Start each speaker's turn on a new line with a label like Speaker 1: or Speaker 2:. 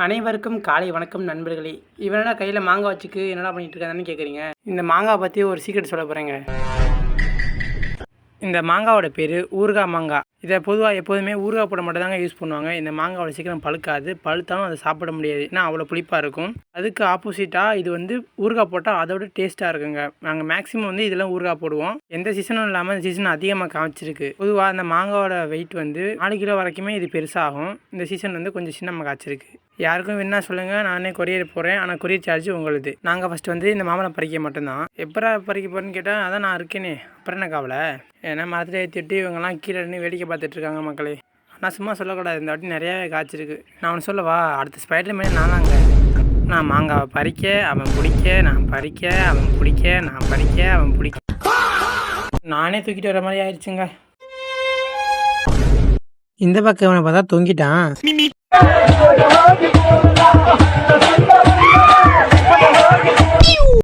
Speaker 1: அனைவருக்கும் காலை வணக்கம் நண்பர்களே. இவனடா கையில் மாங்காய் வச்சுக்கு என்னடா பண்ணிட்டு இருக்காங்கன்னு கேட்குறீங்க. இந்த மாங்காய் பற்றி ஒரு சீக்ரெட் சொல்ல போகிறேங்க. இந்த மாங்காவோட பேர் ஊறுகாய் மாங்காய். இதை பொதுவாக எப்போதுமே ஊறுகாய் போட மட்டும் தாங்க யூஸ் பண்ணுவாங்க. இந்த மாங்காவோட சீக்கிரம் பழுக்காது, பழுத்தாலும் அதை சாப்பிட முடியாது, ஏன்னா அவ்வளோ புளிப்பாக இருக்கும். அதுக்கு ஆப்போசிட்டாக இது வந்து ஊறுகாய் போட்டால் அதோட டேஸ்ட்டாக இருக்குங்க. நாங்கள் மேக்ஸிமம் வந்து இதெல்லாம் ஊறுகாய் போடுவோம். எந்த சீசனும் இல்லாமல் இந்த சீசன் அதிகமாக காய்ச்சிருக்கு. பொதுவாக அந்த மாங்காவோட வெயிட் வந்து 4 கிலோ வரைக்குமே இது பெருசாகும். இந்த சீசன் வந்து கொஞ்சம் சின்னமாக காய்ச்சிருக்கு. யாருக்கும் வேணா சொல்லுங்கள், நானே கொரியர் போகிறேன். ஆனால் கொரியர் சார்ஜ் உங்களுது. நாங்கள் ஃபஸ்ட்டு வந்து இந்த மாம்பழம் பறிக்க மட்டும்தான். எப்போ பறிக்க போகிறேன்னு கேட்டால் அதான் நான் இருக்கேனே, அப்புறம் என்ன கவலை. ஏன்னா மரத்தில் ஏற்றிட்டு இவங்கெல்லாம் கீழே நின்று வேடிக்கை பார்த்துட்ருக்காங்க மக்களே. ஆனால் சும்மா சொல்லக்கூடாது, இந்த வாட்டி நிறையாவே காய்ச்சிருக்கு. நான் ஒன்று சொல்லவா, அடுத்த ஸ்பைடர்மேன் நானாங்க. நான் மாங்காவை பறிக்க அவன் பிடிக்க, நான் பறிக்க அவன் பிடிக்க, நான் பறிக்க அவன் பிடிக்க, நானே தூக்கிட்டு வர மாதிரி ஆயிடுச்சுங்க. இந்த பக்கம் அவனை பார்த்தா தொங்கிட்டான்.